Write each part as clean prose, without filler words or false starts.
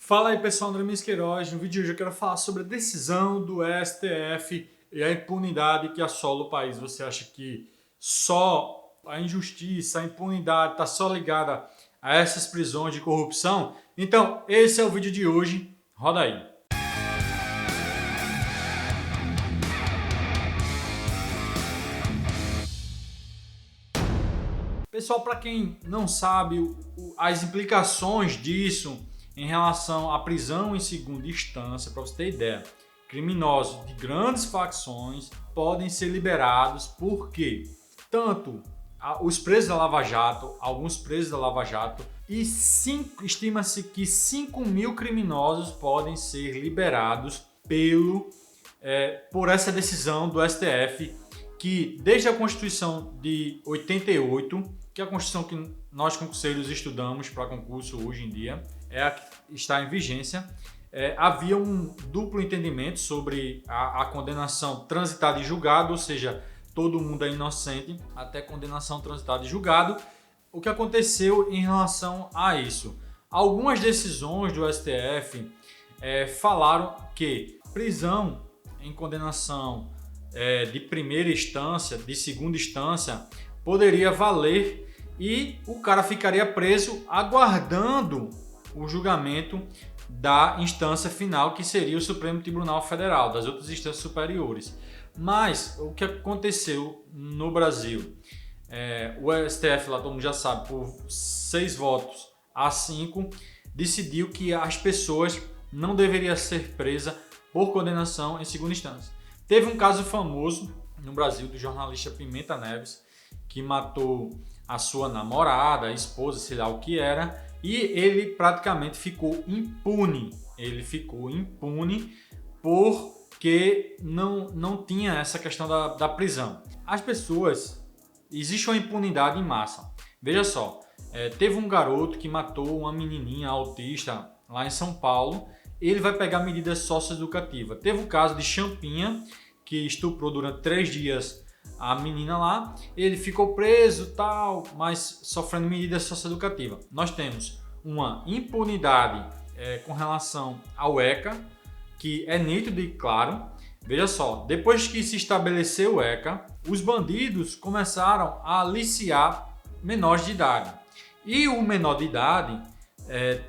Fala aí pessoal, André Mendes Queiroz. No vídeo de hoje eu quero falar sobre a decisão do STF e a impunidade que assola o país. Você acha que só a injustiça, a impunidade está só ligada a essas prisões de corrupção? Então esse é o vídeo de hoje, roda aí. Pessoal, para quem não sabe as implicações disso em relação à prisão em segunda instância, para você ter ideia, criminosos de grandes facções podem ser liberados porque tanto os presos da Lava Jato, alguns presos da Lava Jato, e estima-se que 5 mil criminosos podem ser liberados por essa decisão do STF, que desde a Constituição de 88, que é a Constituição que nós concurseiros estudamos para concurso hoje em dia, é a que está em vigência, havia um duplo entendimento sobre a condenação transitada e julgado, ou seja, todo mundo é inocente até condenação transitada e julgado. O que aconteceu em relação a isso? Algumas decisões do STF falaram que prisão em condenação de primeira instância, de segunda instância, poderia valer e o cara ficaria preso aguardando o julgamento da instância final, que seria o Supremo Tribunal Federal, das outras instâncias superiores. Mas o que aconteceu no Brasil? O STF, lá todo mundo já sabe, por 6 votos a 5, decidiu que as pessoas não deveriam ser presas por condenação em segunda instância. Teve um caso famoso no Brasil do jornalista Pimenta Neves, que matou a sua namorada, a esposa, sei lá o que era, e ele praticamente ficou impune. Ele ficou impune porque não tinha essa questão da prisão. As pessoas, existe uma impunidade em massa. Veja só, teve um garoto que matou uma menininha autista lá em São Paulo. Ele vai pegar medidas socioeducativas. Teve o caso de Champinha, que estuprou durante 3 dias a menina lá. Ele ficou preso, tal, mas sofrendo medidas socioeducativas. Nós temos uma impunidade com relação ao ECA, que é nítido e claro. Veja só, depois que se estabeleceu o ECA, os bandidos começaram a aliciar menores de idade. E o menor de idade,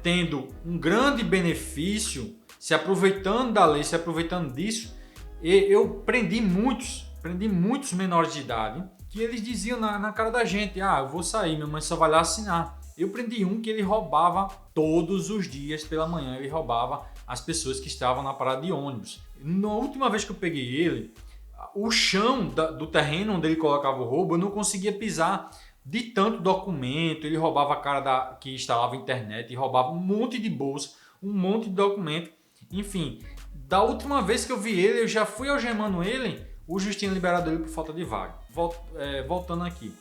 tendo um grande benefício, se aproveitando da lei, se aproveitando disso, eu prendi muitos menores de idade que eles diziam na cara da gente: eu vou sair, minha mãe só vai lá assinar. Eu prendi um que ele roubava todos os dias pela manhã, ele roubava as pessoas que estavam na parada de ônibus. Na última vez que eu peguei ele, o chão do terreno onde ele colocava o roubo, eu não conseguia pisar de tanto documento. Ele roubava a cara que instalava a internet, e roubava um monte de bolsa, um monte de documento. Enfim, da última vez que eu vi ele, eu já fui algemando ele, o juiz tinha liberado ele por falta de vaga. Voltando aqui.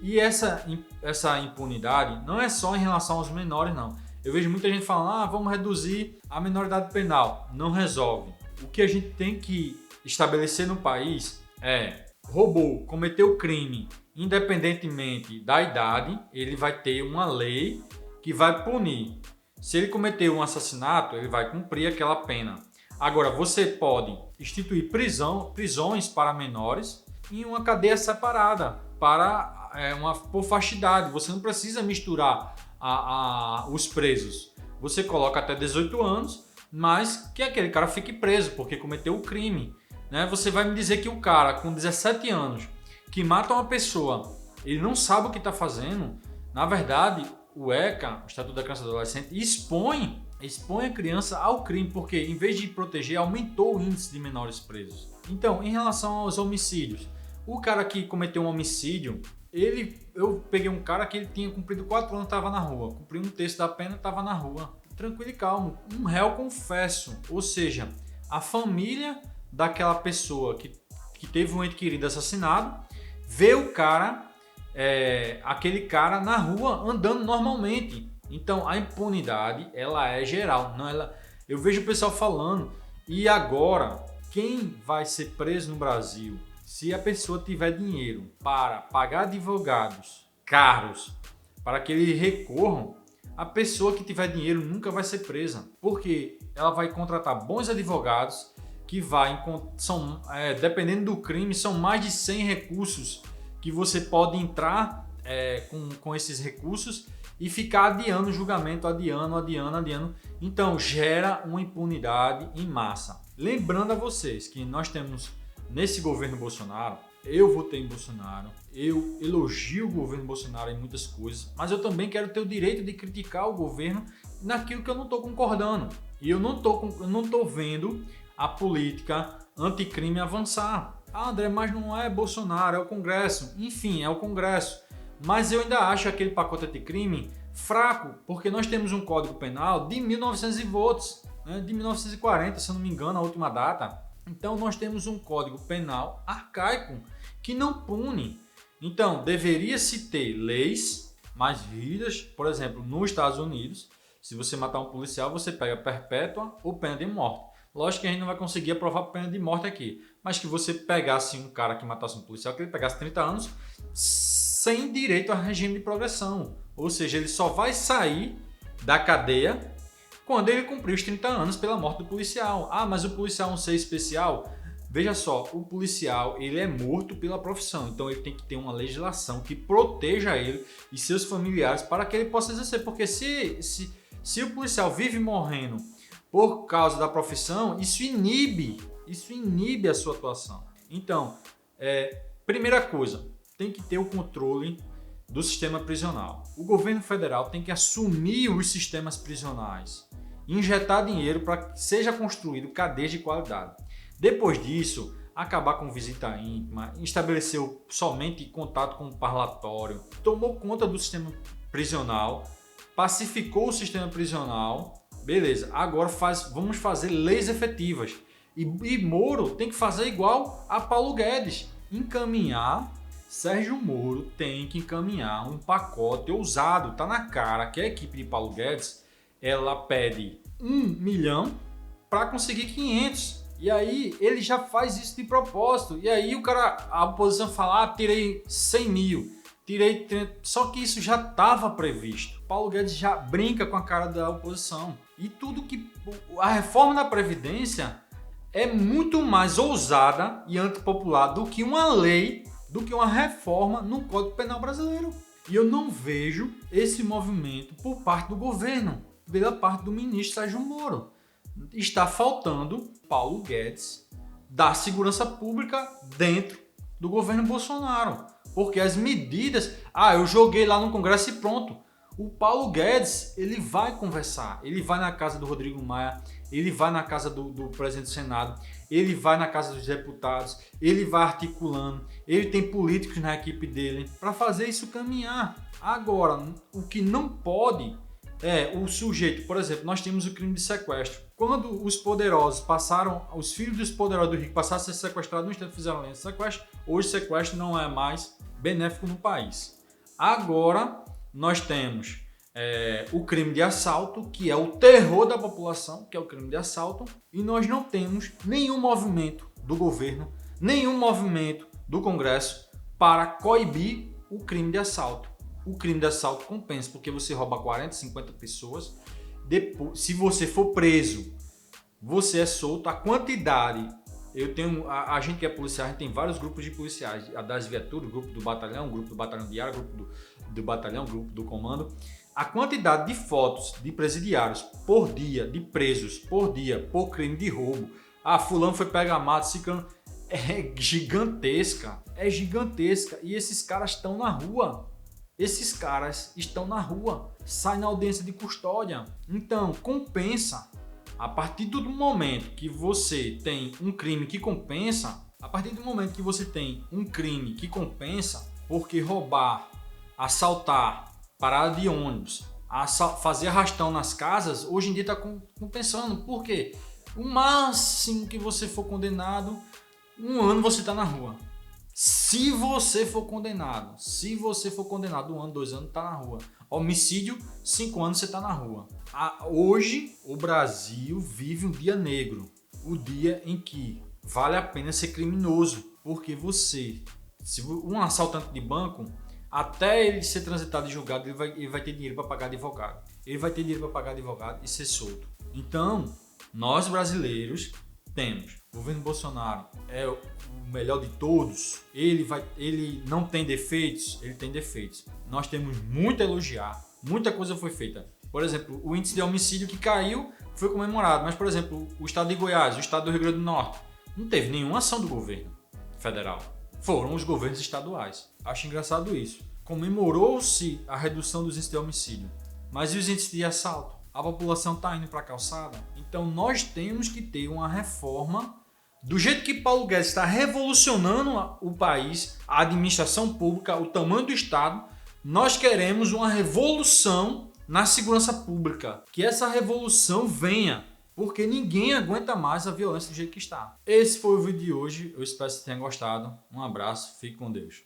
E essa impunidade não é só em relação aos menores, não. Eu vejo muita gente falando: vamos reduzir a menoridade penal. Não resolve. O que a gente tem que estabelecer no país roubou, cometeu crime, independentemente da idade, ele vai ter uma lei que vai punir. Se ele cometeu um assassinato, ele vai cumprir aquela pena. Agora, você pode instituir prisões para menores em uma cadeia separada por fastidade. Você não precisa misturar os presos. Você coloca até 18 anos, mas que aquele cara fique preso porque cometeu o crime. Você vai me dizer que o cara com 17 anos que mata uma pessoa, ele não sabe o que está fazendo? Na verdade, o ECA, o Estatuto da Criança e do Adolescente, expõe a criança ao crime, porque em vez de proteger, aumentou o índice de menores presos. Então, em relação aos homicídios, o cara que cometeu um homicídio, eu peguei um cara que ele tinha cumprido 4 anos, estava na rua, cumpriu 1/3 da pena, estava na rua, tranquilo e calmo, um réu confesso, ou seja, a família daquela pessoa que teve um ente querido assassinado, vê o cara, aquele cara na rua andando normalmente. Então a impunidade, ela é geral, eu vejo o pessoal falando: e agora quem vai ser preso no Brasil se a pessoa tiver dinheiro para pagar advogados caros para que eles recorram? a pessoa que tiver dinheiro nunca vai ser presa, porque ela vai contratar bons advogados que dependendo do crime, são mais de 100 recursos que você pode entrar com esses recursos e ficar adiando o julgamento, adiando. Então, gera uma impunidade em massa. Lembrando a vocês que nós temos, nesse governo Bolsonaro, eu votei em Bolsonaro, eu elogio o governo Bolsonaro em muitas coisas, mas eu também quero ter o direito de criticar o governo naquilo que eu não estou concordando. E eu não estou vendo a política anticrime avançar. Ah, André, mas não é Bolsonaro, é o Congresso. Enfim, é o Congresso. Mas eu ainda acho aquele pacote anticrime fraco, porque nós temos um Código Penal de 1900 e votos, né? De 1940, se eu não me engano, a última data. Então nós temos um Código Penal arcaico que não pune. Então deveria-se ter leis mais rígidas, por exemplo, nos Estados Unidos, se você matar um policial, você pega perpétua ou pena de morte. Lógico que a gente não vai conseguir aprovar pena de morte aqui, mas que você pegasse um cara que matasse um policial, que ele pegasse 30 anos sem direito a regime de progressão. Ou seja, ele só vai sair da cadeia quando ele cumprir os 30 anos pela morte do policial. Ah, mas o policial é um ser especial? Veja só, o policial ele é morto pela profissão, então ele tem que ter uma legislação que proteja ele e seus familiares para que ele possa exercer. Porque se o policial vive morrendo por causa da profissão, isso inibe a sua atuação. Então, primeira coisa, tem que ter o controle do sistema prisional. O governo federal tem que assumir os sistemas prisionais, injetar dinheiro para que seja construído cadeias de qualidade. Depois disso, acabar com visita íntima, estabeleceu somente contato com o parlatório, tomou conta do sistema prisional, pacificou o sistema prisional. Beleza, agora vamos fazer leis efetivas. E Moro tem que fazer igual a Paulo Guedes, Sérgio Moro tem que encaminhar um pacote ousado. Tá na cara que a equipe de Paulo Guedes, ela pede 1 milhão para conseguir 500. E aí ele já faz isso de propósito. E aí a oposição fala, tirei 100 mil, tirei 30. Só que isso já estava previsto. Paulo Guedes já brinca com a cara da oposição. E tudo que... A reforma da Previdência é muito mais ousada e antipopular do que uma lei, do que uma reforma no Código Penal brasileiro. E eu não vejo esse movimento por parte do governo, pela parte do ministro Sérgio Moro. Está faltando Paulo Guedes da segurança pública dentro do governo Bolsonaro. Porque as medidas... eu joguei lá no Congresso e pronto. O Paulo Guedes, ele vai conversar, ele vai na casa do Rodrigo Maia, ele vai na casa do presidente do Senado, ele vai na casa dos deputados, ele vai articulando, ele tem políticos na equipe dele para fazer isso caminhar. Agora, o que não pode é o sujeito, por exemplo, nós temos o crime de sequestro. Quando os filhos dos poderosos do Rio passaram a ser sequestrados, no instante fizeram lei de sequestro, hoje o sequestro não é mais benéfico no país. Agora, nós temos o crime de assalto, que é o terror da população, que é o crime de assalto, e nós não temos nenhum movimento do governo, nenhum movimento do Congresso para coibir o crime de assalto. O crime de assalto compensa, porque você rouba 40, 50 pessoas, depois, se você for preso, você é solto. A quantidade... A gente que é policial, a gente tem vários grupos de policiais, a das viaturas, o grupo do batalhão diário, o grupo do batalhão, o grupo do comando. A quantidade de fotos de presidiários por dia, de presos por dia, por crime de roubo. Fulano foi pegar mato, ciclano. É gigantesca. E esses caras estão na rua. Sai na audiência de custódia. Então, compensa. A partir do momento que você tem um crime que compensa, porque roubar, assaltar, parada de ônibus, fazer arrastão nas casas, hoje em dia está compensando. Por quê? O máximo que você for condenado, 1 ano você está na rua. Se você for condenado 1 ano, 2 anos, está na rua. Homicídio, 5 anos você está na rua. Hoje, o Brasil vive um dia negro. O dia em que vale a pena ser criminoso. Porque se um assaltante de banco, até ele ser transitado e julgado, ele vai ter dinheiro para pagar advogado. ele vai ter dinheiro para pagar advogado e ser solto. Então, nós brasileiros temos. O governo Bolsonaro é o melhor de todos. Ele não tem defeitos? Ele tem defeitos. Nós temos muito a elogiar. Muita coisa foi feita. Por exemplo, o índice de homicídio que caiu foi comemorado. Mas, por exemplo, o estado de Goiás, o estado do Rio Grande do Norte, não teve nenhuma ação do governo federal. Foram os governos estaduais. Acho engraçado isso. Comemorou-se a redução dos índices de homicídio. Mas e os índices de assalto? A população está indo para a calçada. Então nós temos que ter uma reforma. Do jeito que Paulo Guedes está revolucionando o país, a administração pública, o tamanho do Estado, nós queremos uma revolução na segurança pública. Que essa revolução venha, porque ninguém aguenta mais a violência do jeito que está. Esse foi o vídeo de hoje. Eu espero que você tenha gostado. Um abraço, fique com Deus.